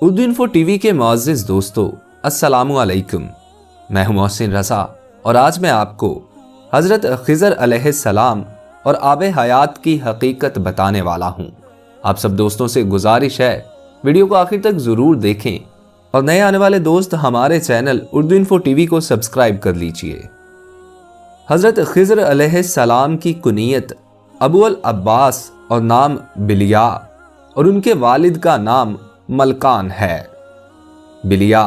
Urdu info TV के मुअज़्ज़िज़ दोस्तों, अस्सलामु अलैकुम। मैं हूं मोहसिन रज़ा और आज मैं आपको हज़रत ख़िज़र अलैहिस्सलाम और आब हयात की हकीकत बताने वाला हूं। आप सब दोस्तों से गुजारिश है वीडियो को आखिर तक ज़रूर देखें और नए आने वाले दोस्त हमारे चैनल उर्दू इन्फो टीवी को सब्सक्राइब कर लीजिए। हज़रत ख़िज़र अलैहिस्सलाम की कुनियत अबू अल अब्बास और नाम बिलिया और उनके वालिद का नाम मलकान है। बिलिया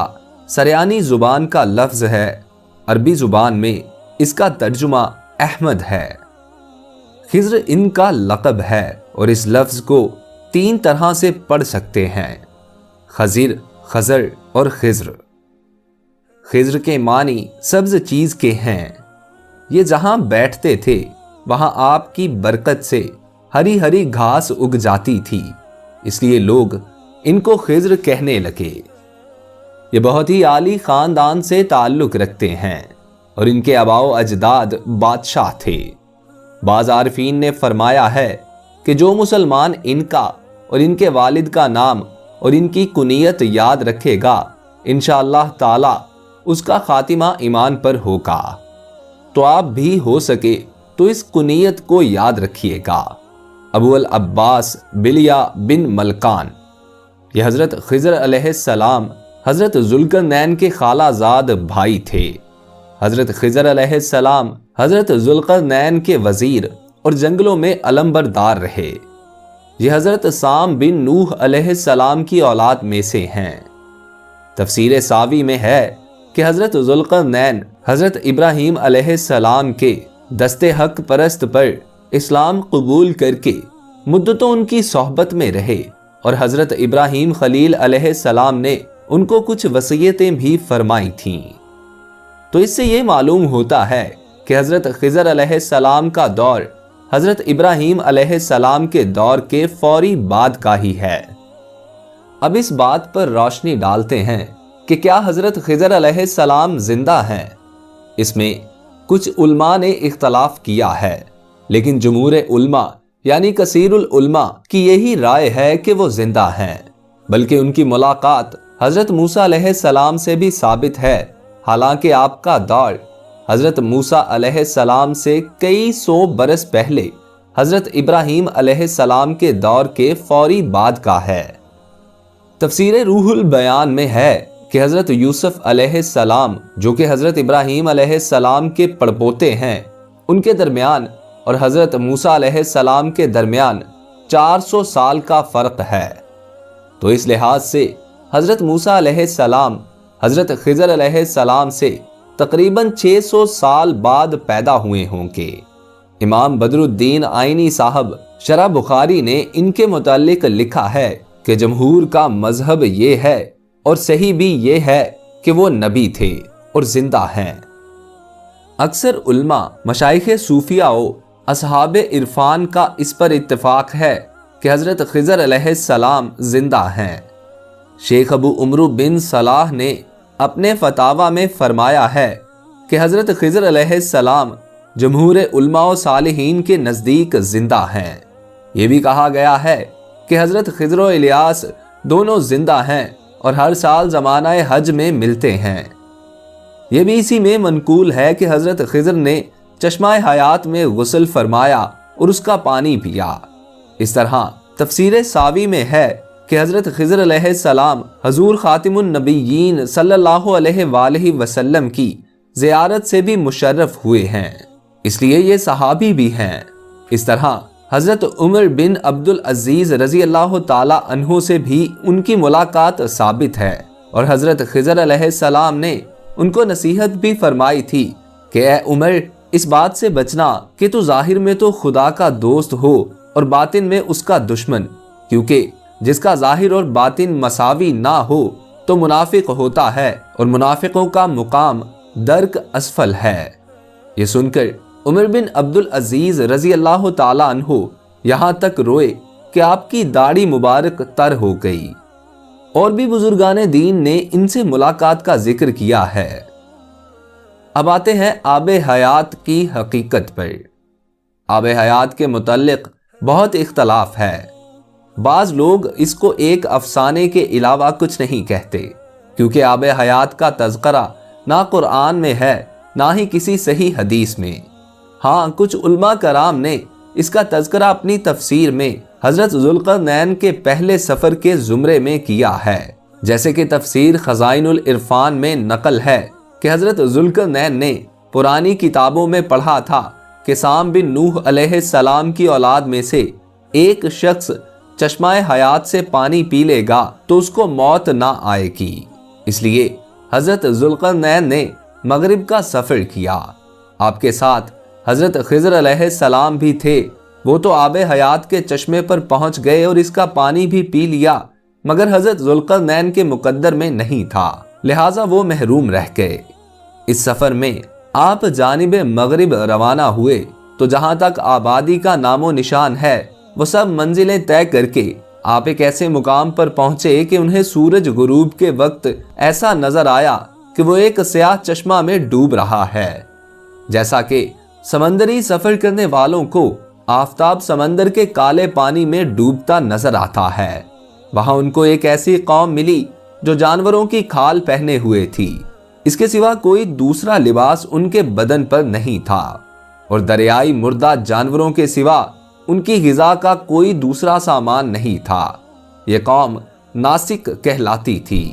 सरयानी ज़ुबान का लफ्ज़ है, अरबी ज़ुबान में इसका तर्जुमा अहमद है। ख़िज़र इनका लक़ब है और इस लफ्ज़ को 3 तरह से पढ़ सकते हैं, खज़िर, खज़र और ख़िज़र। ख़िज़र के मानी सब्ज़ चीज़ के हैं। ये जहाँ बैठते थे वहाँ आपकी बरकत से हरी हरी घास उग जाती थी, इसलिए लोग इनको ख़िज़र कहने लगे। ये बहुत ही आली ख़ानदान से ताल्लुक़ रखते हैं और इनके आबाओ अजदाद बादशाह थे। बाज़ आरिफीन ने फरमाया है कि जो मुसलमान इनका और इनके वालिद का नाम और इनकी कुनियत याद रखेगा, इंशाअल्लाह ताला उसका खातिमा ईमान पर होगा। तो आप भी हो सके तो इस कुनियत को याद रखिएगा। अबू अल अब्बास बिलिया बिन मलकान, ये हज़रत ख़िज़र अलैहिस्सलाम हज़रत ज़ुल्क़रनैन के खालाजाद भाई थे। हज़रत ख़िज़र अलैहिस्सलाम हज़रत ज़ुल्क़रनैन के वज़ीर और जंगलों में अलमबरदार रहे। ये हज़रत साम बिन नूह अलैहिस्सलाम की औलाद में से हैं। तफ़सीर सावी में है कि हज़रत ज़ुल्क़रनैन हज़रत इब्राहीम अलैहिस्सलाम के दस्ते हक परस्त पर इस्लाम कबूल करके मुद्दतों उनकी सोहबत में रहे और हज़रत इब्राहीम खलील अलैहिस्सलाम ने उनको कुछ वसीयतें भी फरमाई थीं। तो इससे ये मालूम होता है कि हज़रत ख़िज़र अलैहिस्सलाम का दौर हज़रत इब्राहीम अलैहिस्सलाम के दौर के फौरी बाद का ही है। अब इस बात पर रोशनी डालते हैं कि क्या हज़रत ख़िज़र अलैहिस्सलाम जिंदा हैं। इसमें कुछ उलमा ने इख्तलाफ किया है, लेकिन जमहूर उलमा यानी कसीरुल उलमा की यही राय है कि वो जिंदा हैं। बल्कि उनकी मुलाकात हज़रत मूसा अलैहिस्सलाम से भी साबित है। हालांकि आपका दौर हज़रत मूसा अलैहिस्सलाम से कई 100 बरस पहले हज़रत इब्राहीम अलैहिस्सलाम के दौर के फौरी बाद का है। तफसीर रूहुल बयान में है कि हज़रत यूसुफ अलैहिस्सलाम, जो कि हज़रत इब्राहीम अलैहिस्सलाम के पड़पोते हैं, उनके दरमियान और हज़रत मूसा अलैहिस्सलाम के दरमियान 400 साल का फ़र्क है। तो इस लिहाज से हज़रत मूसा अलैहिस्सलाम हज़रत ख़िज़र अलैहिस्सलाम से तकरीबन 600 साल बाद पैदा हुए होंगे। इमाम बदरुद्दीन आइनी साहब शरह बुखारी ने इनके मुताल्लिक लिखा है कि जमहूर का मजहब ये है और सही भी ये है कि वो नबी थे और जिंदा हैं। अक्सर उल्मा, मशाइख़े सूफिया असहाब इरफान का इस पर इत्तेफाक है कि हज़रत ख़िज़र अलैहिस्सलाम जिंदा हैं। शेख अबू उमरू बिन सलाह ने अपने फतावा में फरमाया है कि हज़रत ख़िज़र अलैहिस्सलाम जमहूर उलमा व सालिहीन के नज़दीक जिंदा हैं। ये भी कहा गया है कि हज़रत ख़िज़र व इलियास दोनों जिंदा हैं और हर साल ज़माना हज में मिलते हैं। ये भी इसी में मनकूल है कि हज़रत ख़िज़र ने चश्मा हयात में गुस्ल फरमाया और उसका पानी पिया। इस तरह तफसीर सावी में है कि हज़रत ख़िज़र अलैहिस्सलाम हज़ूर ख़ातिमुन नबिय्यीन सल्लल्लाहु अलैहि वसल्लम की ज़ियारत से भी मुशर्रफ हुए हैं, इसलिए ये सहाबी भी हैं। इस तरह हज़रत उमर बिन अब्दुल अज़ीज़ रज़ी अल्लाह ताला अन्हु से भी उनकी मुलाकात साबित है और हज़रत ख़िज़र अलैहिस्सलाम ने उनको नसीहत भी फरमाई थी कि ए उमर, इस बात से बचना कि तू जाहिर में तो खुदा का दोस्त हो और बातिन में उसका दुश्मन, क्योंकि जिसका जाहिर और बातिन मसावी ना हो तो मुनाफिक होता है और मुनाफिकों का मुकाम दर्क असफल है। ये सुनकर उमर बिन अब्दुल अजीज रजी अल्लाह ताला अन्हु यहाँ तक रोए कि आपकी दाढ़ी मुबारक तर हो गई। और भी बुजुर्गाने दीन ने इनसे मुलाकात का जिक्र किया है। अब आते हैं आबे हयात की हकीकत पर। आबे हयात के मुतल्लिक बहुत इख्तलाफ है। بعض لوگ اس کو ایک افسانے کے علاوہ کچھ نہیں کہتے، کیونکہ آب حیات کا تذکرہ نہ قرآن میں ہے نہ ہی کسی صحیح حدیث میں۔ ہاں، کچھ علماء کرام نے اس کا تذکرہ اپنی تفسیر میں حضرت ذوالقرنین کے پہلے سفر کے زمرے میں کیا ہے، جیسے کہ تفسیر خزائن العرفان میں نقل ہے کہ حضرت ذوالقرنین نے پرانی کتابوں میں پڑھا تھا کہ سام بن نوح علیہ السلام کی اولاد میں سے ایک شخص چشمہ حیات سے پانی پی لے گا تو اس کو موت نہ آئے گی۔ اس لیے حضرت ذوالقرنین نے مغرب کا سفر کیا۔ آپ کے ساتھ حضرت خضر علیہ السلام بھی تھے، وہ تو آب حیات کے چشمے پر پہنچ گئے اور اس کا پانی بھی پی لیا، مگر حضرت ذوالقرنین کے مقدر میں نہیں تھا، لہٰذا وہ محروم رہ گئے۔ اس سفر میں آپ جانب مغرب روانہ ہوئے تو جہاں تک آبادی کا نام و نشان ہے وہ سب منزلیں طے کر کے آپ ایک ایسے مقام پر پہنچے کہ انہیں سورج غروب کے وقت ایسا نظر آیا کہ وہ ایک سیاہ چشمہ میں ڈوب رہا ہے، جیسا کہ سمندری سفر کرنے والوں کو آفتاب سمندر کے کالے پانی میں ڈوبتا نظر آتا ہے۔ وہاں ان کو ایک ایسی قوم ملی جو جانوروں کی کھال پہنے ہوئے تھی، اس کے سوا کوئی دوسرا لباس ان کے بدن پر نہیں تھا، اور دریائی مردہ جانوروں کے سوا ان کی غذا کا کوئی دوسرا سامان نہیں تھا۔ یہ قوم ناسک کہلاتی تھی۔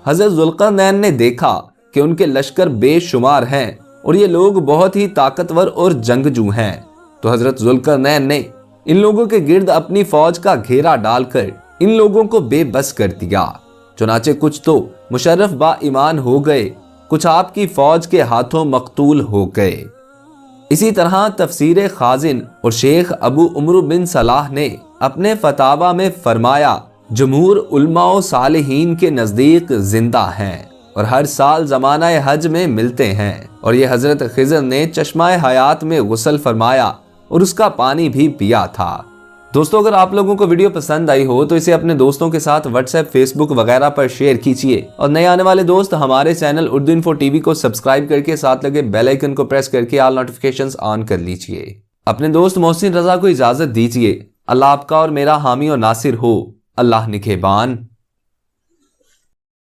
حضرت ذوالقرنین نے دیکھا کہ ان کے لشکر بے شمار ہیں اور یہ لوگ بہت ہی طاقتور اور جنگجو ہیں، تو حضرت ذوالقرنین نے ان لوگوں کے گرد اپنی فوج کا گھیرا ڈال کر ان لوگوں کو بے بس کر دیا۔ چنانچہ کچھ تو مشرف با ایمان ہو گئے، کچھ آپ کی فوج کے ہاتھوں مقتول ہو گئے۔ اسی طرح تفسیر خازن اور شیخ ابو عمرو بن صلاح نے اپنے فتاوی میں فرمایا، جمہور علماء و صالحین کے نزدیک زندہ ہیں اور ہر سال زمانہ حج میں ملتے ہیں، اور یہ حضرت خضر نے چشمہ حیات میں غسل فرمایا اور اس کا پانی بھی پیا تھا۔ دوستو، اگر آپ لوگوں کو ویڈیو پسند آئی ہو تو اسے اپنے دوستوں کے ساتھ واٹس ایپ، فیس بک وغیرہ پر شیئر کیجیے، اور نئے آنے والے دوست ہمارے channel Urdu info T V کو سبسکرائب کر کے ساتھ لگے بیل آئیکن کو پریس کر کے آل نوٹیفیکیشنز آن کر لیجیے۔ اپنے دوست محسن رضا کو اجازت دیجیے۔ اللہ آپ کا اور میرا حامی و ناصر ہو۔ اللہ نگہبان۔